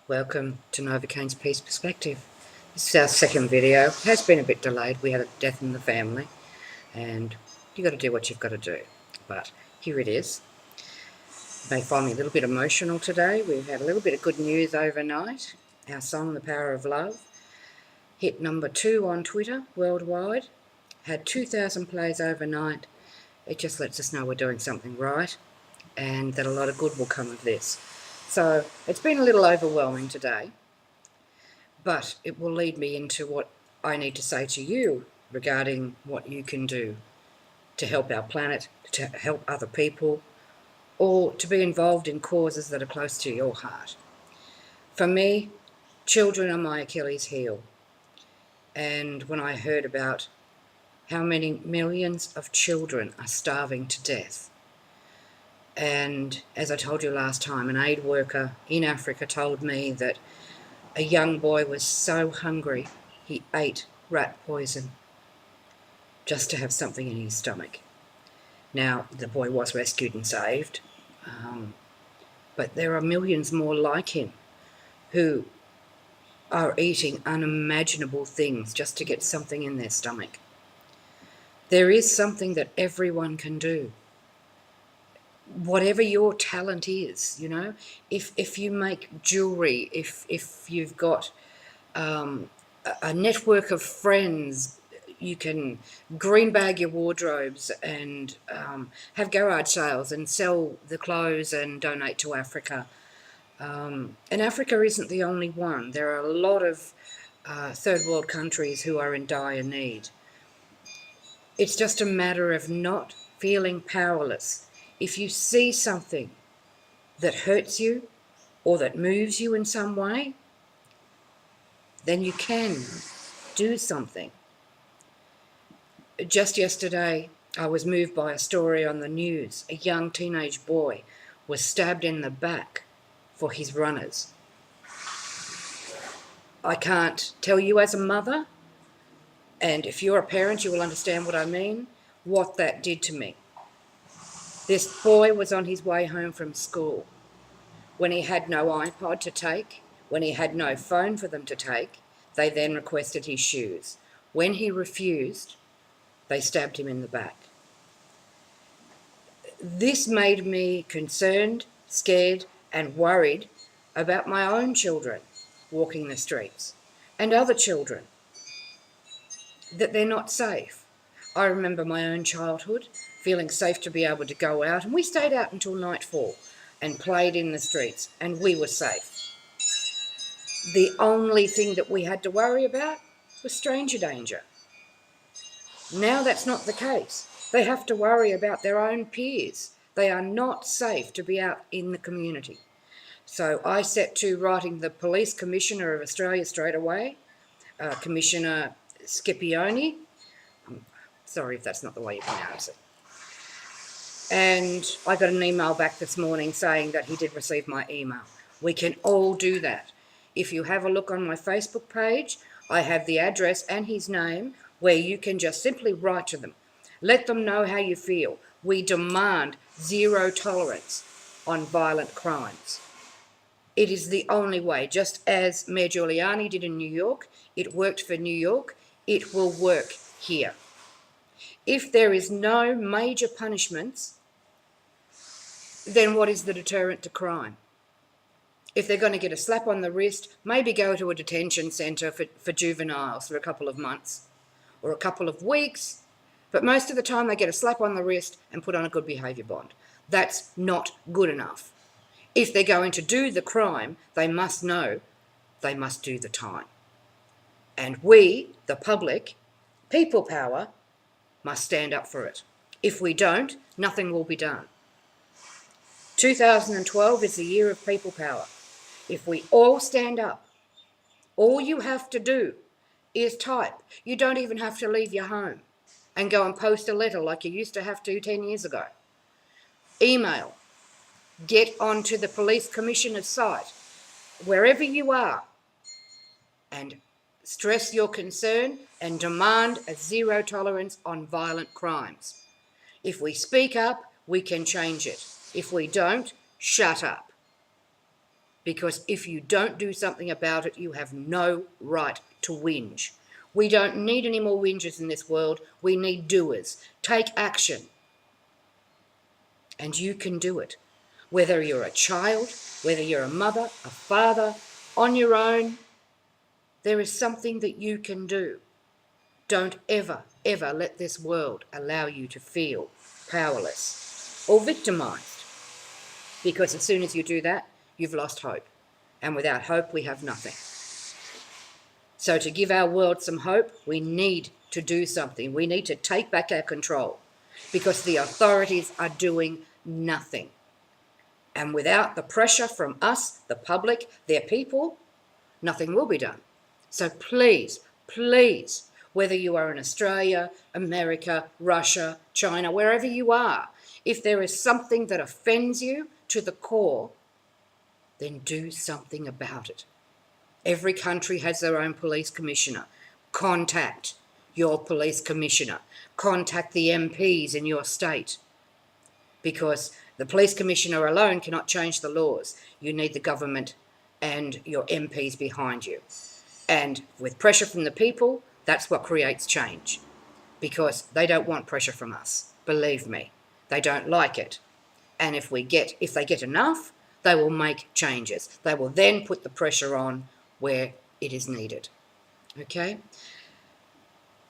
Welcome to Novakayn's Peace Perspective. This is our second video. It has been a bit delayed. We had a death in the family and you've got to do what you've got to do. But here it is. You may find me a little bit emotional today. We've had a little bit of good news overnight. Our song, The Power of Love, hit number 2 on Twitter worldwide. Had 2,000 plays overnight. It just lets us know we're doing something right and that a lot of good will come of this. So it's been a little overwhelming today, but it will lead me into what I need to say to you regarding what you can do to help our planet, to help other people, or to be involved in causes that are close to your heart. For me, children are my Achilles heel. And when I heard about how many millions of children are starving to death, and as I told you last time, an aid worker in Africa told me that a young boy was so hungry he ate rat poison just to have something in his stomach. Now, the boy was rescued and saved, but there are millions more like him who are eating unimaginable things just to get something in their stomach. There is something that everyone can do. Whatever your talent is, you know, if you make jewelry, if you've got a network of friends, you can green bag your wardrobes and have garage sales and sell the clothes and donate to Africa. And Africa isn't the only one. There are a lot of third world countries who are in dire need. It's just a matter of not feeling powerless. If you see something that hurts you or that moves you in some way, then you can do something. Just yesterday, I was moved by a story on the news. A young teenage boy was stabbed in the back for his runners. I can't tell you as a mother, and if you're a parent, you will understand what I mean, what that did to me. This boy was on his way home from school. When he had no iPod to take, when he had no phone for them to take, they then requested his shoes. When he refused, they stabbed him in the back. This made me concerned, scared, and worried about my own children walking the streets and other children, that they're not safe. I remember my own childhood, feeling safe to be able to go out, and we stayed out until nightfall and played in the streets, and we were safe. The only thing that we had to worry about was stranger danger. Now that's not the case. They have to worry about their own peers. They are not safe to be out in the community. So I set to writing the Police Commissioner of Australia straight away, Commissioner Scipione. Sorry if that's not the way you pronounce it. And I got an email back this morning saying that he did receive my email. We can all do that. If you have a look on my Facebook page, I have the address and his name where you can just simply write to them. Let them know how you feel. We demand zero tolerance on violent crimes. It is the only way. Just as Mayor Giuliani did in New York, it worked for New York, it will work here. If there is no major punishments, then what is the deterrent to crime? If they're going to get a slap on the wrist, maybe go to a detention centre for juveniles for a couple of months or a couple of weeks, but most of the time they get a slap on the wrist and put on a good behaviour bond. That's not good enough. If they're going to do the crime, they must know they must do the time. And we, the public, people power, must stand up for it. If we don't, nothing will be done. 2012 is the year of people power. If we all stand up, all you have to do is type. You don't even have to leave your home and go and post a letter like you used to have to 10 years ago. Email. Get onto the police commissioner's site, wherever you are, and stress your concern and demand a zero tolerance on violent crimes. If we speak up, we can change it. If we don't, shut up. Because if you don't do something about it, you have no right to whinge. We don't need any more whingers in this world. We need doers. Take action. And you can do it. Whether you're a child, whether you're a mother, a father, on your own, there is something that you can do. Don't ever, ever let this world allow you to feel powerless or victimised. Because as soon as you do that, you've lost hope. And without hope, we have nothing. So to give our world some hope, we need to do something. We need to take back our control because the authorities are doing nothing. And without the pressure from us, the public, their people, nothing will be done. So please, please, whether you are in Australia, America, Russia, China, wherever you are, if there is something that offends you to the core, then do something about it. Every country has their own police commissioner. Contact your police commissioner. Contact the MPs in your state. Because the police commissioner alone cannot change the laws. You need the government and your MPs behind you. And with pressure from the people, that's what creates change. Because they don't want pressure from us. Believe me, they don't like it. And if they get enough, they will make changes. They will then put the pressure on where it is needed. Okay?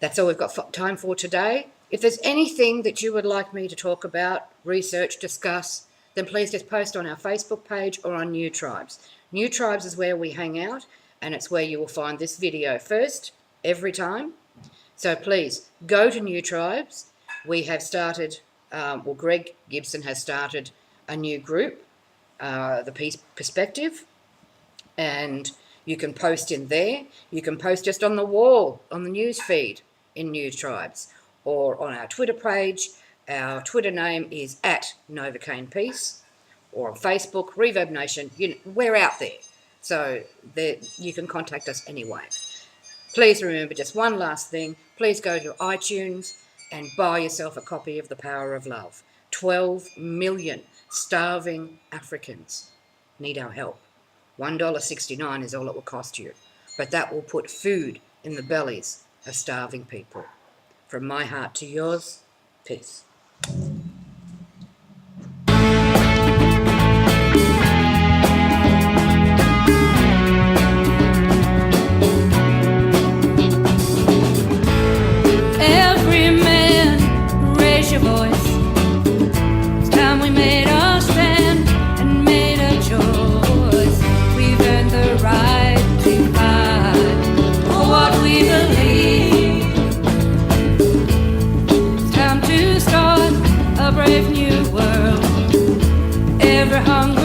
That's all we've got time for today. If there's anything that you would like me to talk about, research, discuss, then please just post on our Facebook page or on NewTribeZ. NewTribeZ is where we hang out, and it's where you will find this video first, every time. So please, go to NewTribeZ. We have started, Greg Gibson has started a new group, the Peace Perspective, and you can post in there. You can post just on the wall, on the news feed in NewTribeZ, or on our Twitter page. Our Twitter name is @Novakayn Peace, or on Facebook, Reverb Nation. We're out there. So you can contact us anyway. Please remember just one last thing. Please go to iTunes and buy yourself a copy of The Power of Love. 12 million starving Africans need our help. $1.69 is all it will cost you. But that will put food in the bellies of starving people. From my heart to yours, peace. Every man, raise your voice. It's time we made our stand and made a choice. We've earned the right to fight for what we believe. It's time to start a brave new world. Every hunger